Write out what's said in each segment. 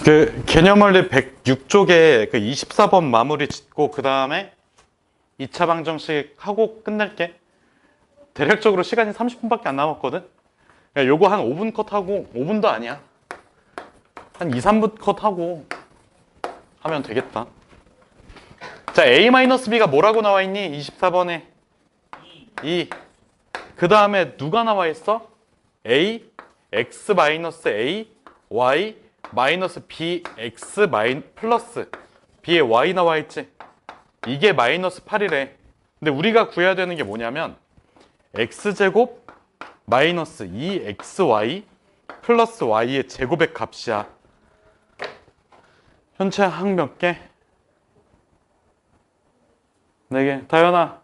그 개념원리 106쪽에 그 24번 마무리 짓고 그 다음에 2차 방정식 하고 끝낼게. 대략적으로 시간이 30분밖에 안 남았거든. 야, 요거 한 5분 컷 하고 5분도 아니야. 한 2, 3분 컷 하고 하면 되겠다. 자, A-B가 뭐라고 나와 있니? 24번에 2. 그 다음에 누가 나와 있어? A, X-A, Y, 마이너스 BX 플러스 B에 Y 나와 있지. 이게 마이너스 8이래. 근데 우리가 구해야 되는 게 뭐냐면 X제곱 마이너스 2XY 플러스 Y의 제곱의 값이야. 현재 항 몇 개? 4개. 다현아,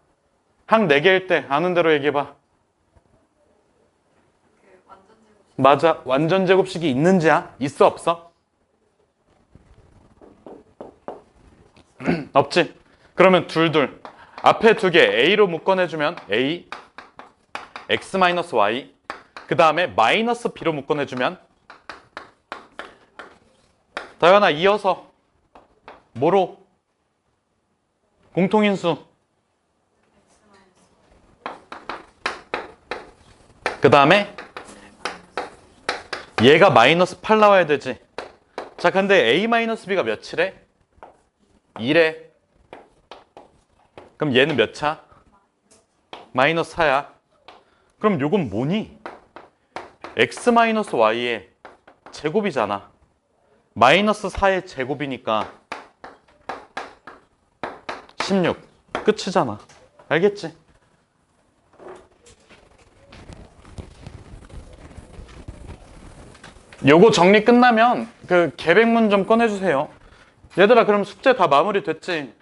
항 4개일 때 아는 대로 얘기해봐. 맞아. 완전 제곱식이 있는지야? 있어 없어? 없지? 그러면 둘 앞에 2개 A로 묶어내주면 A X-Y 그 다음에 마이너스 B로 묶어내주면 다현아 이어서 뭐로? 공통인수 그 다음에 얘가 마이너스 8 나와야 되지. 자, 근데 A-B가 몇이래? 2래. 그럼 얘는 몇 차? 마이너스 4야. 그럼 요건 뭐니? X-Y의 제곱이잖아. 마이너스 4의 제곱이니까 16. 끝이잖아. 알겠지? 요거 정리 끝나면 그 계백문 좀 꺼내주세요. 얘들아, 그럼 숙제 다 마무리 됐지?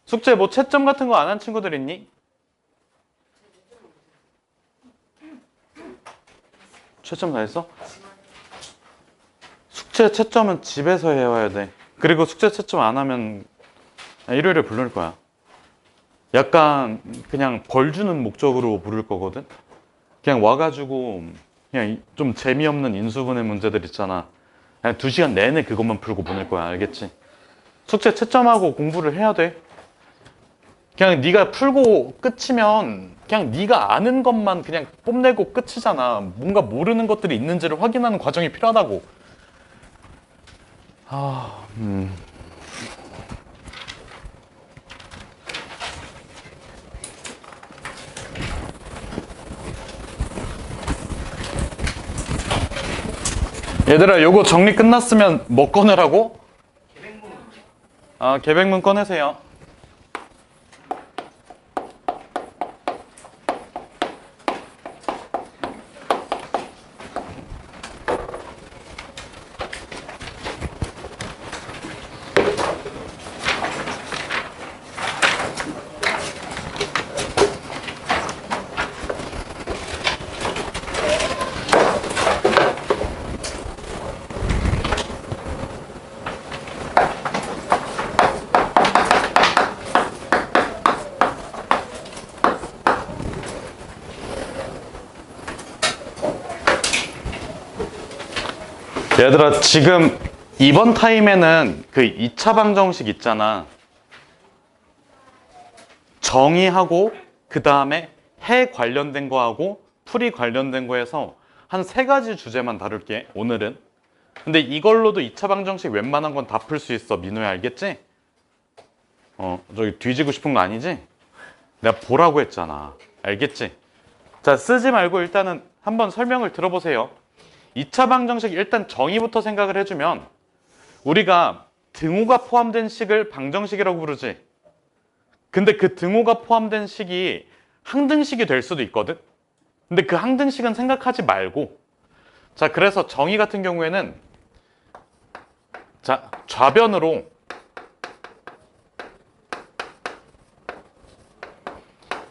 숙제 뭐 채점 같은 거 안 한 친구들 있니? 채점 다 했어? 숙제 채점은 집에서 해와야 돼. 그리고 숙제 채점 안 하면 일요일에 부를 거야. 약간 그냥 벌 주는 목적으로 부를 거거든. 그냥 와가지고 그냥 좀 재미없는 인수분해 문제들 있잖아. 그냥 2시간 내내 그것만 풀고 보낼 거야. 알겠지? 숙제 채점하고 공부를 해야 돼. 그냥 네가 풀고 끝이면 그냥 네가 아는 것만 그냥 뽐내고 끝이잖아. 뭔가 모르는 것들이 있는지를 확인하는 과정이 필요하다고. 얘들아, 요거 정리 끝났으면 뭐 꺼내라고? 계백문. 아, 계백문 꺼내세요. 얘들아, 지금 이번 타임에는 그 2차 방정식 있잖아. 정의하고 그 다음에 해 관련된 거하고 풀이 관련된 거에서 한 3가지 주제만 다룰게, 오늘은. 근데 이걸로도 2차 방정식 웬만한 건 다 풀 수 있어. 민호야, 알겠지? 저기 뒤지고 싶은 거 아니지? 내가 보라고 했잖아. 알겠지? 자, 쓰지 말고 일단은 한번 설명을 들어보세요. 2차 방정식 일단 정의부터 생각을 해주면 우리가 등호가 포함된 식을 방정식이라고 부르지. 근데 그 등호가 포함된 식이 항등식이 될 수도 있거든. 근데 그 항등식은 생각하지 말고, 자, 그래서 정의 같은 경우에는 자, 좌변으로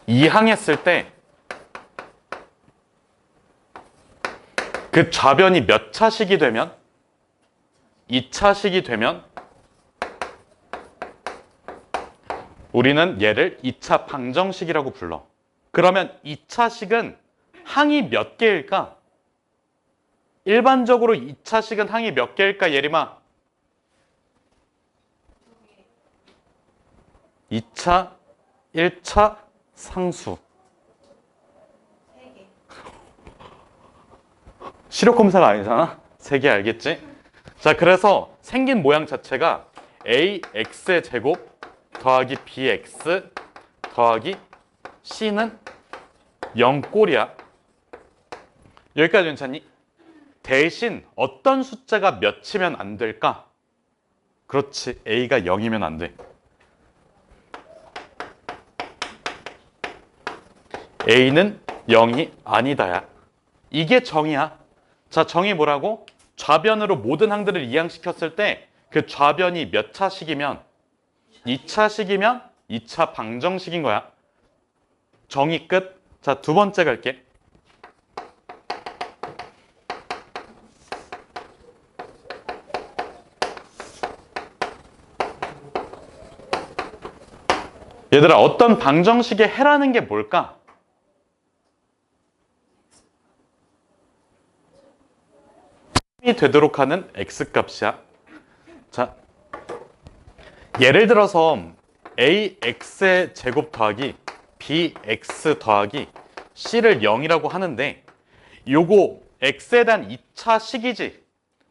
이항했을 때 그 좌변이 몇 차식이 되면? 2차식이 되면 우리는 얘를 2차 방정식이라고 불러. 그러면 2차식은 항이 몇 개일까? 일반적으로 2차식은 항이 몇 개일까, 예림아? 2차, 1차 상수. 3개. 시력검사가 아니잖아? 3개 알겠지? 자, 그래서 생긴 모양 자체가 AX의 제곱 더하기 BX 더하기 C는 0꼴이야. 여기까지 괜찮니? 대신 어떤 숫자가 몇이면 안 될까? 그렇지, A가 0이면 안 돼. A는 0이 아니다야. 이게 정의야. 자, 정의 뭐라고? 좌변으로 모든 항들을 이항시켰을 때 그 좌변이 몇 차식이면 2차식이면 2차 방정식인 거야. 정의 끝. 자, 두 번째 갈게. 얘들아, 어떤 방정식의 해라는 게 뭘까? 이 되도록 하는 x값이야. 자, 예를 들어서 ax의 제곱 더하기 bx 더하기 c를 0이라고 하는데 요거 x에 대한 2차 식이지.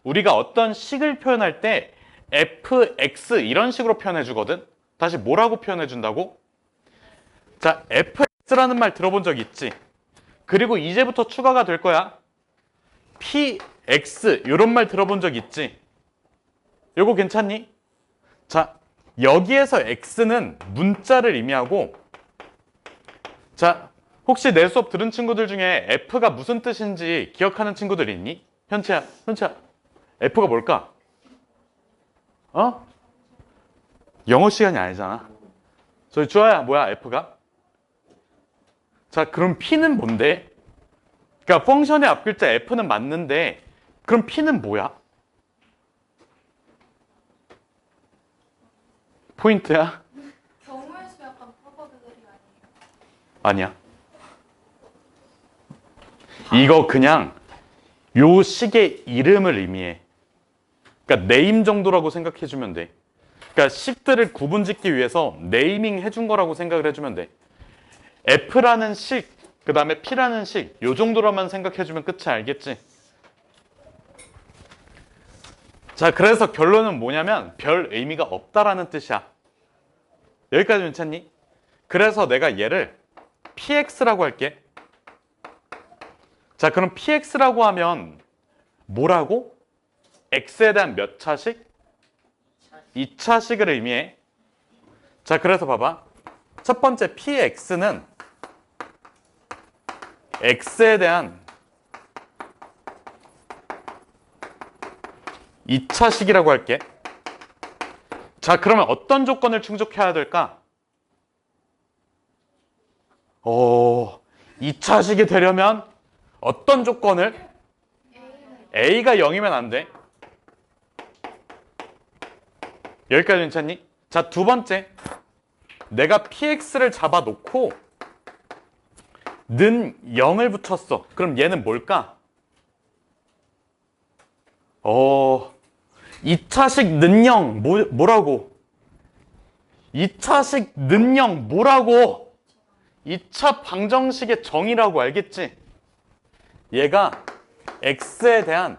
우리가 어떤 식을 표현할 때 fx 이런 식으로 표현해 주거든. 다시 뭐라고 표현해 준다고? 자, fx라는 말 들어본 적 있지? 그리고 이제부터 추가가 될 거야. px 이런 말 들어본 적 있지? 요거 괜찮니? 자, 여기에서 x는 문자를 의미하고, 자, 혹시 내 수업 들은 친구들 중에 f가 무슨 뜻인지 기억하는 친구들 있니? 현채야, f가 뭘까? 어? 영어 시간이 아니잖아. 저희 주아야, 뭐야 f가? 자, 그럼 p는 뭔데? 그러니까 펑션의 앞글자 f는 맞는데 그럼 p는 뭐야? 포인트야? 경우의 수 약간 프로버블리 아니에요? 아니야. 이거 그냥 요 식의 이름을 의미해. 그러니까 네임 정도라고 생각해주면 돼. 그러니까 식들을 구분짓기 위해서 네이밍 해준 거라고 생각을 해주면 돼. F라는 식, 그 다음에 P라는 식, 요 정도로만 생각해주면 끝이 알겠지? 자, 그래서 결론은 뭐냐면 별 의미가 없다라는 뜻이야. 여기까지 괜찮니? 그래서 내가 얘를 PX라고 할게. 자, 그럼 PX라고 하면 뭐라고? X에 대한 몇 차식? 2차식을 의미해. 자, 그래서 봐봐. 첫 번째 PX는 X에 대한 2차식이라고 할게. 자, 그러면 어떤 조건을 충족해야 될까? 2차식이 되려면 어떤 조건을? A가 0이면 안 돼. 여기까지 괜찮니? 자, 두 번째. 내가 PX를 잡아놓고 는 0을 붙였어. 그럼 얘는 뭘까? 2차식 는 0 뭐라고? 2차식 는 0 뭐라고? 2차 방정식의 정의라고 알겠지? 얘가 x에 대한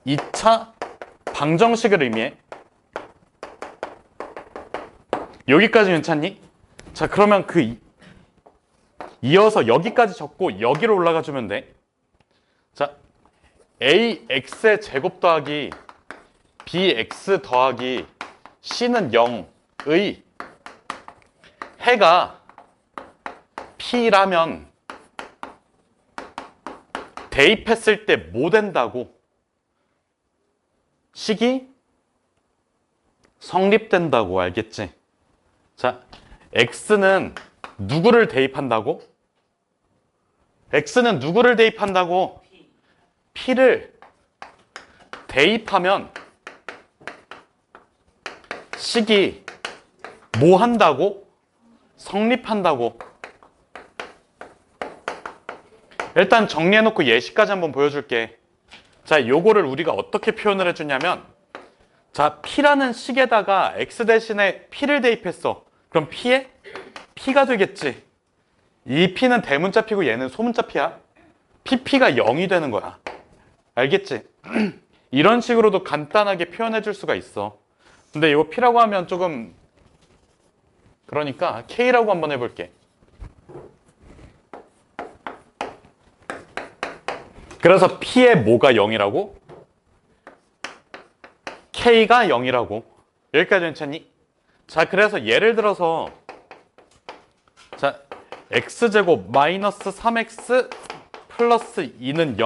2차 방정식을 의미해. 여기까지 괜찮니? 자, 그러면 이어서 여기까지 적고 여기로 올라가 주면 돼. 자, ax의 제곱 더하기 bx 더하기 c는 0의 해가 p라면 대입했을 때 뭐 된다고? 식이 성립된다고 알겠지? 자, x는 누구를 대입한다고? x는 누구를 대입한다고? p를 대입하면 식이 뭐 한다고? 성립한다고. 일단 정리해놓고 예시까지 한번 보여줄게. 자, 요거를 우리가 어떻게 표현을 해주냐면, 자, P라는 식에다가 X 대신에 P를 대입했어. 그럼 P에 P가 되겠지. 이 P는 대문자 P고 얘는 소문자 P야. PP가 0이 되는 거야. 알겠지? 이런 식으로도 간단하게 표현해 줄 수가 있어. 근데 이거 P라고 하면 조금, 그러니까 K라고 한번 해볼게. 그래서 P의 뭐가 0이라고? K가 0이라고. 여기까지 괜찮니? 자, 그래서 예를 들어서, 자, X제곱 마이너스 3X 플러스 2는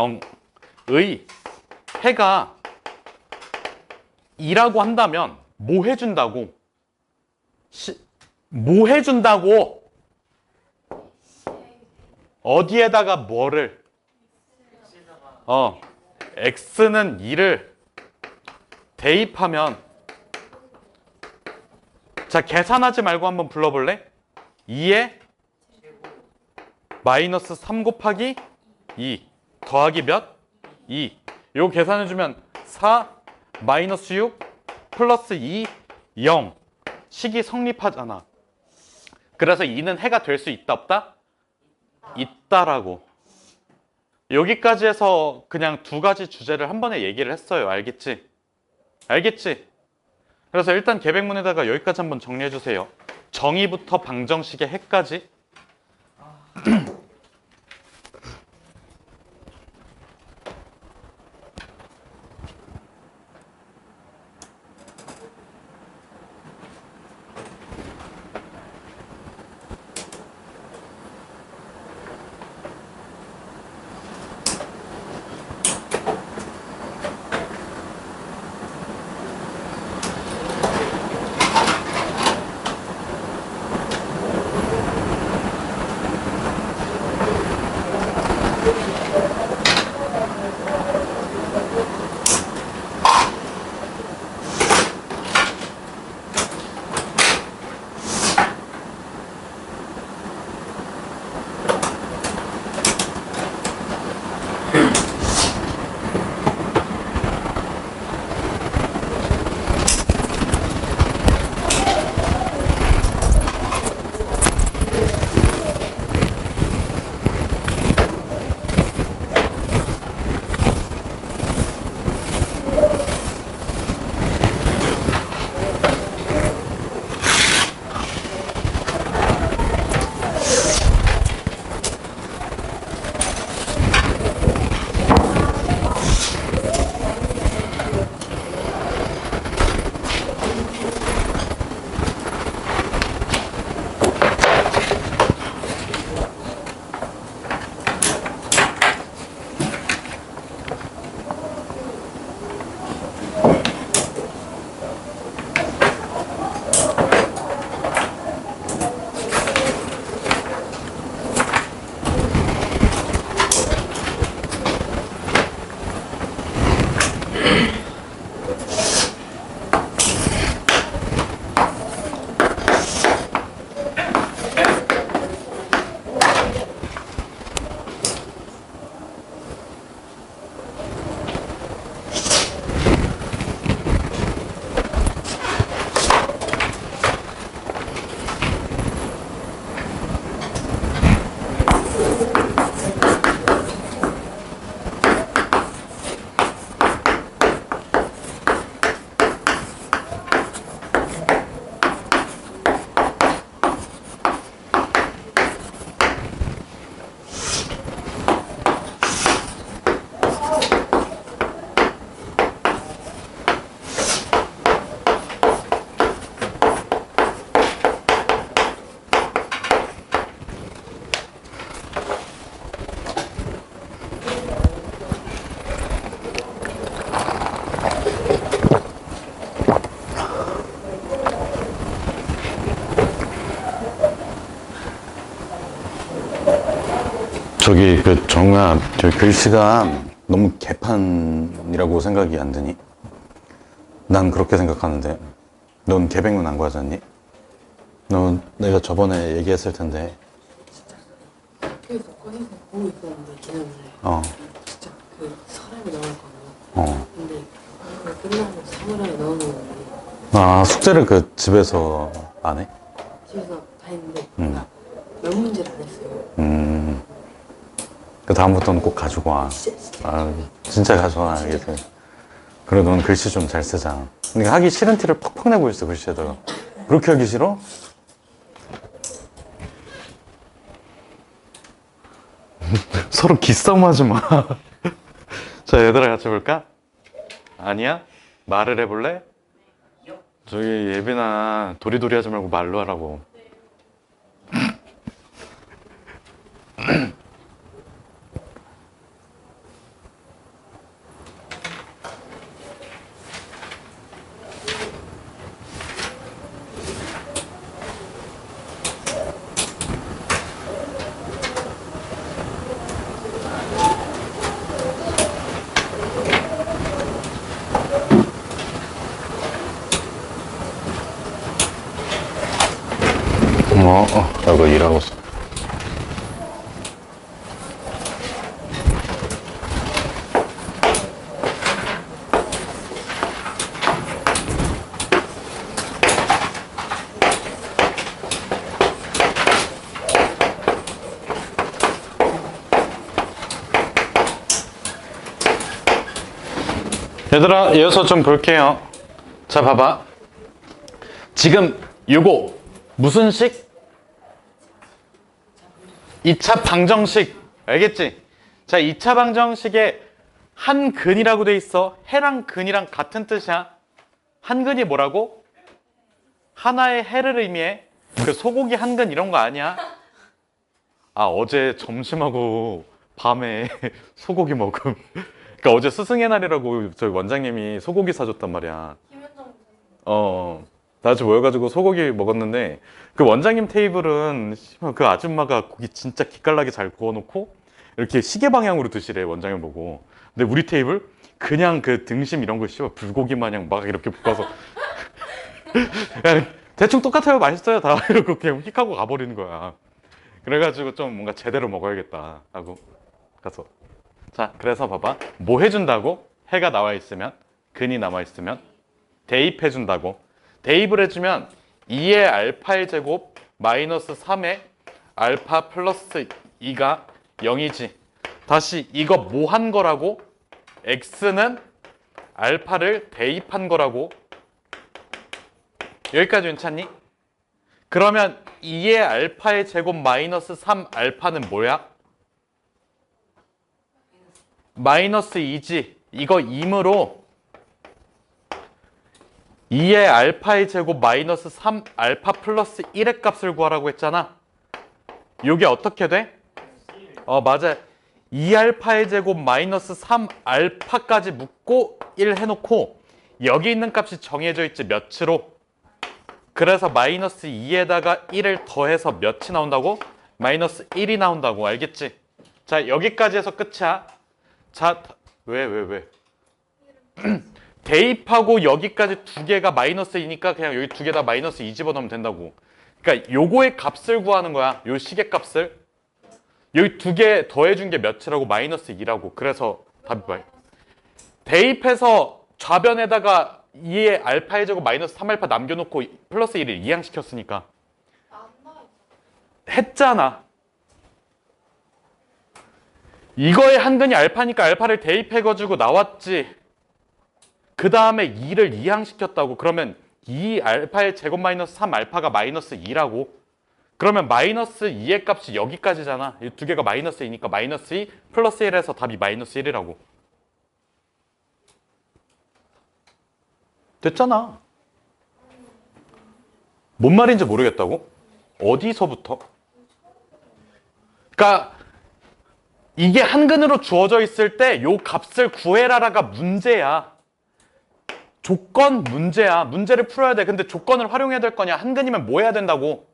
0의 해가 2라고 한다면 뭐 해준다고? 뭐 해준다고? 어디에다가 뭐를? X는 2를 대입하면, 자, 계산하지 말고 한번 불러볼래? 2에 마이너스 3 곱하기 2 더하기 몇? 2. 이거 계산해주면 4 마이너스 6 플러스 2 0. 식이 성립하잖아. 그래서 2는 해가 될 수 있다 없다? 있다라고. 여기까지 해서 그냥 두 가지 주제를 한 번에 얘기를 했어요. 알겠지? 알겠지? 그래서 일단 계백문에다가 여기까지 한번 정리해 주세요. 정의부터 방정식의 해까지. 저기 그 정우야, 저 글씨가 너무 개판이라고 생각이 안 드니? 난 그렇게 생각하는데. 넌 계백문 안 구하지 않니? 넌 내가 저번에 얘기했을 텐데 학교에서 꺼내서 보고 있었는데 기념을 어. 진짜 그 서랍에 넣어놨거든요. 어. 근데 그거 끝나고 사물함에 넣어놓는데 아, 숙제를 그 집에서 안 해? 집에서 다 했는데 제가 몇 문제를 안 했어요. 그 다음부터는 꼭 가지고 와. 진짜 아, 진짜 가져와, 알겠어. 그래, 넌 글씨 좀 잘 쓰잖아. 그러니까 하기 싫은 티를 팍팍 내고 있어, 글씨에다가. 그렇게 하기 싫어? 서로 기싸움하지 마. 자, 얘들아 같이 볼까? 아니야? 말을 해볼래? 저기 예빈아 도리도리 하지 말고 말로 하라고. 이거 일하고 있어. 얘들아 이어서 좀 볼게요. 자 봐봐. 지금 요거 무슨 식? 2차 방정식 알겠지? 자 2차 방정식에 한 근이라고 돼 있어. 해랑 근이랑 같은 뜻이야. 한 근이 뭐라고? 하나의 해를 의미해. 그 소고기 한 근 이런 거 아니야? 아 어제 점심하고 밤에 소고기 먹음. 그러니까 어제 스승의 날이라고 저희 원장님이 소고기 사줬단 말이야. 김현정 다 같이 모여가지고 소고기 먹었는데 그 원장님 테이블은 씨발 그 아줌마가 고기 진짜 기깔나게 잘 구워놓고 이렇게 시계 방향으로 드시래 원장님 보고. 근데 우리 테이블 그냥 그 등심 이런 거 씨발 불고기 마냥 막 이렇게 볶아서 야, 대충 똑같아요 맛있어요 다 이러고 그냥 휙하고 가버리는 거야. 그래가지고 좀 뭔가 제대로 먹어야겠다 하고 가서. 자 그래서 봐봐 뭐 해준다고? 해가 나와 있으면 근이 남아 있으면 대입해 준다고. 대입을 해주면 2의 알파의 제곱 마이너스 3의 알파 플러스 2가 0이지. 다시 이거 뭐 한 거라고? x는 알파를 대입한 거라고. 여기까지 괜찮니? 그러면 2의 알파의 제곱 마이너스 3 알파는 뭐야? 마이너스 2지. 이거 2으로 2의 알파의 제곱 마이너스 3 알파 플러스 1의 값을 구하라고 했잖아. 이게 어떻게 돼? 맞아. 2 알파의 제곱 마이너스 3 알파까지 묶고 1 해놓고 여기 있는 값이 정해져 있지 몇으로. 그래서 마이너스 2에다가 1을 더해서 몇이 나온다고? 마이너스 1이 나온다고. 알겠지? 자 여기까지 해서 끝이야. 자 왜? 대입하고 여기까지 두 개가 마이너스 2니까 그냥 여기 두 개 다 마이너스 2 집어넣으면 된다고. 그러니까 요거의 값을 구하는 거야. 요 식의 값을. 여기 두 개 더해준 게 몇이라고? 마이너스 2라고. 그래서 답이 뭐야? 대입해서 좌변에다가 2의 알파의 제곱 마이너스 3알파 남겨놓고 플러스 1을 이항시켰으니까 안 나와 있어. 했잖아. 이거의 한 근이 알파니까 알파를 대입해가지고 나왔지. 그 다음에 2를 이항시켰다고. 그러면 2 알파의 제곱 마이너스 3 알파가 마이너스 2라고. 그러면 마이너스 2의 값이 여기까지잖아. 이 두 개가 마이너스 2니까 마이너스 2 플러스 1에서 답이 마이너스 1이라고. 됐잖아. 뭔 말인지 모르겠다고? 어디서부터? 그러니까 이게 한근으로 주어져 있을 때 요 값을 구해라라가 문제야. 조건 문제야. 문제를 풀어야 돼. 근데 조건을 활용해야 될 거냐? 한근이면 뭐 해야 된다고?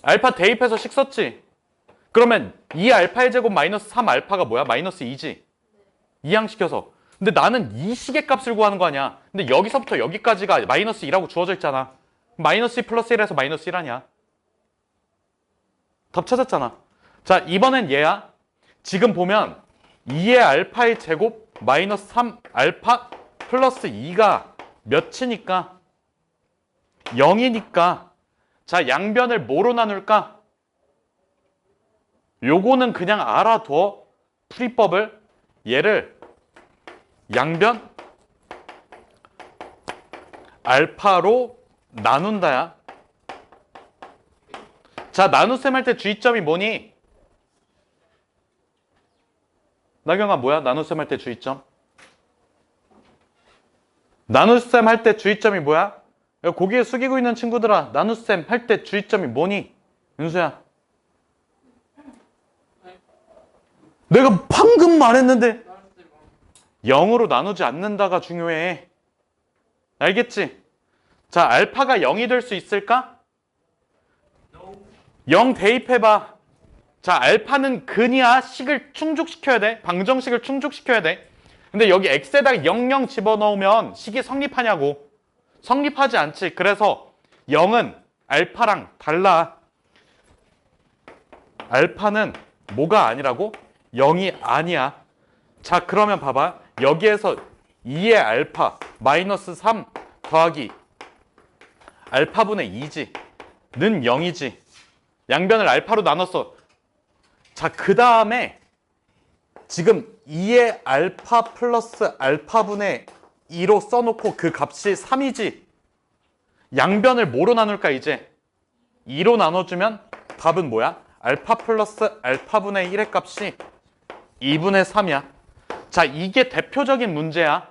알파 대입해서 식 썼지? 그러면 2 알파의 제곱 마이너스 3 알파가 뭐야? 마이너스 2지? 이항시켜서. 근데 나는 이 식의 값을 구하는 거 아니야. 근데 여기서부터 여기까지가 마이너스 2라고 주어져 있잖아. 마이너스 2 플러스 1에서 마이너스 1 아니야. 답 찾았잖아. 자, 이번엔 얘야. 지금 보면 2의 알파의 제곱 마이너스 3 알파 플러스 2가 몇이니까? 0이니까. 자, 양변을 뭐로 나눌까? 요거는 그냥 알아둬. 풀이법을. 얘를 양변 알파로 나눈다야. 자, 나눗셈 할 때 주의점이 뭐니? 나경아, 뭐야? 나눗셈 할 때 주의점? 나눗셈 할 때 주의점이 뭐야? 야, 고개 숙이고 있는 친구들아, 나눗셈 할 때 주의점이 뭐니? 윤수야. 내가 방금 말했는데 0으로 나누지 않는다가 중요해. 알겠지? 자, 알파가 0이 될 수 있을까? 0 대입해봐. 자, 알파는 근이야. 식을 충족시켜야 돼. 방정식을 충족시켜야 돼. 근데 여기 x에다가 00 집어넣으면 식이 성립하냐고. 성립하지 않지. 그래서 0은 알파랑 달라. 알파는 뭐가 아니라고? 0이 아니야. 자, 그러면 봐봐. 여기에서 2의 알파 마이너스 3 더하기 알파분의 2지. 는 0이지. 양변을 알파로 나눴어. 자, 그 다음에 지금 2의 알파 플러스 알파분의 2로 써놓고 그 값이 3이지. 양변을 뭐로 나눌까 이제? 2로 나눠주면 답은 뭐야? 알파 플러스 알파분의 1의 값이 2분의 3이야. 자, 이게 대표적인 문제야.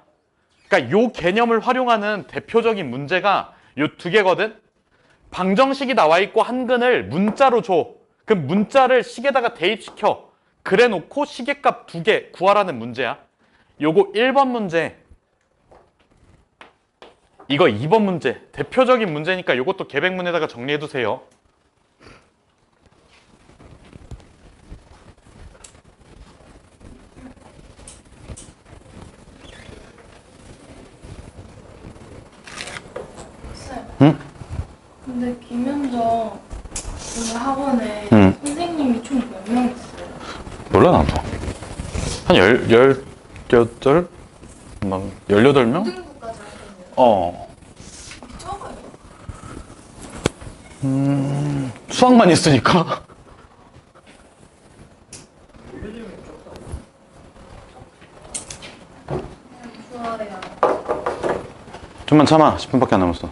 그러니까 요 개념을 활용하는 대표적인 문제가 요 두 개거든. 방정식이 나와 있고 한근을 문자로 줘. 그럼 문자를 식에다가 대입시켜. 그래 놓고 식의 값 2개 구하라는 문제야. 요거 1번 문제. 이거 2번 문제. 대표적인 문제니까 요것도 계백문에다가 정리해 두세요. 쌤. 근데 김현정 오늘 학원에 응. 선생님이 총 몇 명 있어요? 몰라, 나도. 한 18? 막 18명? 등급까지 하겠네요. 어. 적어요. 수학만 있으니까. 좋아요. 좀만 참아. 10분밖에 안 남았어.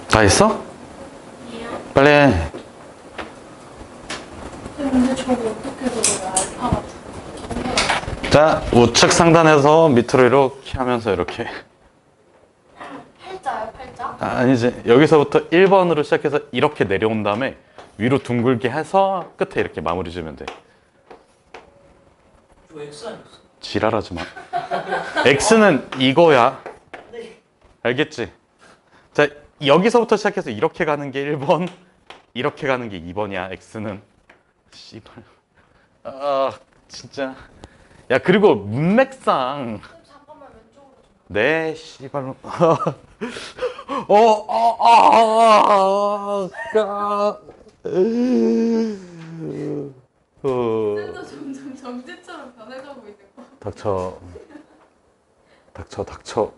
다 했어? 빨리 해. 근데 저거 어떻게 그려요? 알파 같은 거. 자, 우측 상단에서 밑으로 이렇게 하면서 이렇게. 팔자요, 팔자? 아니지. 여기서부터 1번으로 시작해서 이렇게 내려온 다음에 위로 둥글게 해서 끝에 이렇게 마무리 지으면 돼. 저 X 아니었어? 지랄하지 마. X는 이거야. 알겠지? 자, 여기서부터 시작해서 이렇게 가는 게 1번, 이렇게 가는 게 2번이야. X는. 씨발. 아, 진짜. 야, 그리고 문맥상. 쌤 잠깐만 왼쪽으로 좀. 네, 씨발. 쌤도 점점 정지처럼 변해가고 있는 거. 닥쳐. 닥쳐.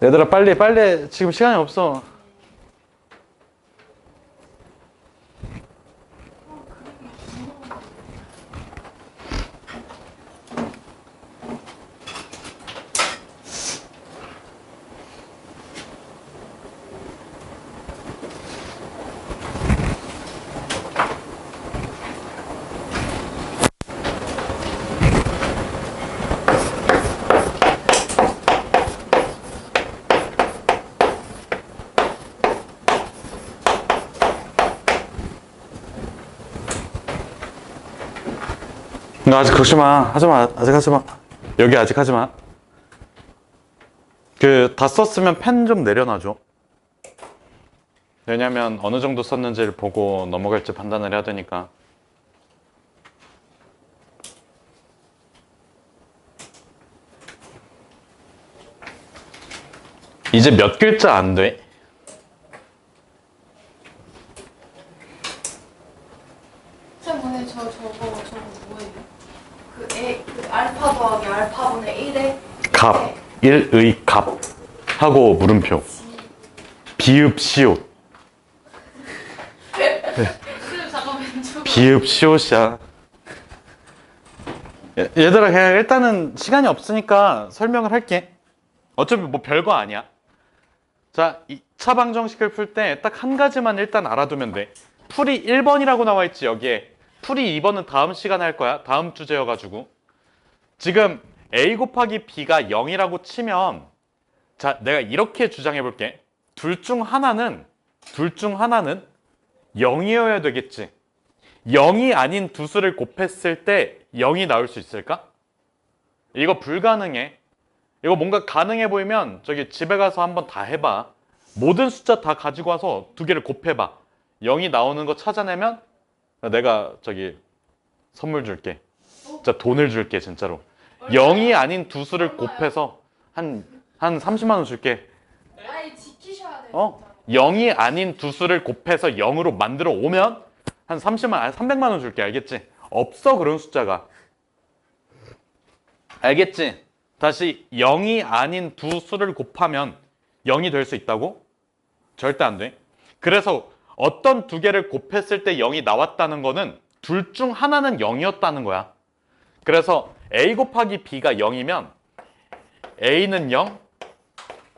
얘들아, 빨리. 지금 시간이 없어. 너 아직 그러지 마. 하지 마. 아직 하지 마. 여기 아직 하지 마. 그 다 썼으면 펜 좀 내려놔줘. 왜냐면 어느 정도 썼는지를 보고 넘어갈지 판단을 해야 되니까. 이제 몇 글자 안 돼? 쌤 오늘 저거 뭐예요? 그 알파 더하기 알파분의 1에 갑, 1의 갑 하고 물음표. 비읍 시옷. 쌤 잠깐만 좀 비읍 시옷이야. 얘들아 그냥 일단은 시간이 없으니까 설명을 할게. 어차피 뭐 별거 아니야. 자, 2차 방정식을 풀 때 딱 한 가지만 일단 알아두면 돼. 풀이 1번이라고 나와 있지 여기에. 풀이 2번은 다음 시간에 할 거야. 다음 주제여가지고. 지금 a 곱하기 b가 0이라고 치면, 자, 내가 이렇게 주장해 볼게. 둘 중 하나는 0이어야 되겠지. 0이 아닌 두 수를 곱했을 때 0이 나올 수 있을까? 이거 불가능해. 이거 뭔가 가능해 보이면 저기 집에 가서 한번 다 해봐. 모든 숫자 다 가지고 와서 두 개를 곱해봐. 0이 나오는 거 찾아내면 내가 저기 선물 줄게. 진짜 돈을 줄게 진짜로. 0이 아닌 두 수를 곱해서 한 30만 원 줄게. 아예 지키셔야 돼요. 0이 아닌 두 수를 곱해서 0으로 만들어 오면 한 300만 원 줄게. 알겠지? 없어 그런 숫자가. 알겠지? 다시 0이 아닌 두 수를 곱하면 0이 될 수 있다고? 절대 안 돼. 그래서 어떤 두 개를 곱했을 때 0이 나왔다는 거는 둘 중 하나는 0이었다는 거야. 그래서 a 곱하기 b가 0이면 a는 0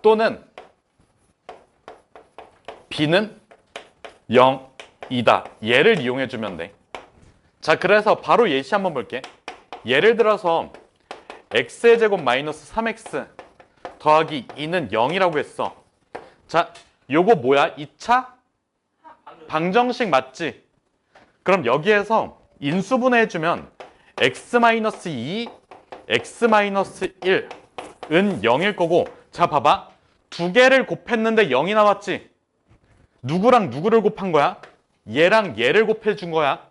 또는 b는 0이다. 얘를 이용해 주면 돼. 자, 그래서 바로 예시 한번 볼게. 예를 들어서 x의 제곱 마이너스 3x 더하기 2는 0이라고 했어. 자, 요거 뭐야? 2차 방정식 맞지? 그럼 여기에서 인수분해 해주면 x-2, x-1은 0일 거고, 자 봐봐. 두 개를 곱했는데 0이 나왔지? 누구랑 누구를 곱한 거야? 얘랑 얘를 곱해준 거야.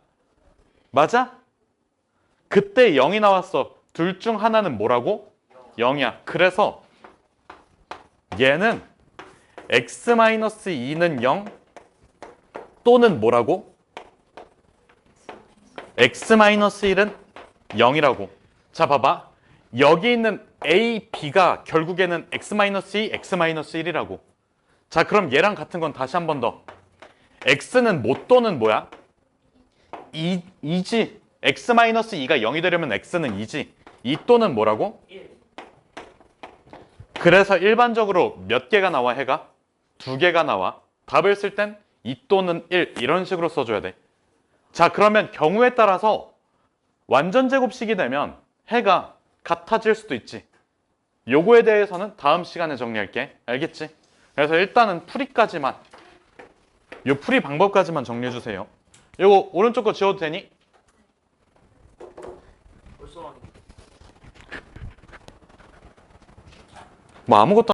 맞아? 그때 0이 나왔어. 둘 중 하나는 뭐라고? 0이야. 그래서 얘는 x-2는 0 또는 뭐라고? x-1은 0이라고. 자 봐봐. 여기 있는 a, b가 결국에는 x-2, x-1이라고. 자 그럼 얘랑 같은 건 다시 한 번 더. x는 뭐 또는 뭐야? 2지. x-2가 0이 되려면 x는 2지. 2 또는 뭐라고? 1. 그래서 일반적으로 몇 개가 나와 해가? 두 개가 나와. 답을 쓸 땐 2 또는 1 이런 식으로 써줘야 돼. 자 그러면 경우에 따라서 완전 제곱식이 되면 해가 같아질 수도 있지. 요거에 대해서는 다음 시간에 정리할게. 알겠지? 그래서 일단은 풀이까지만, 요 풀이 방법까지만 정리해 주세요. 요거 오른쪽 거 지워도 되니? 뭐 아무것도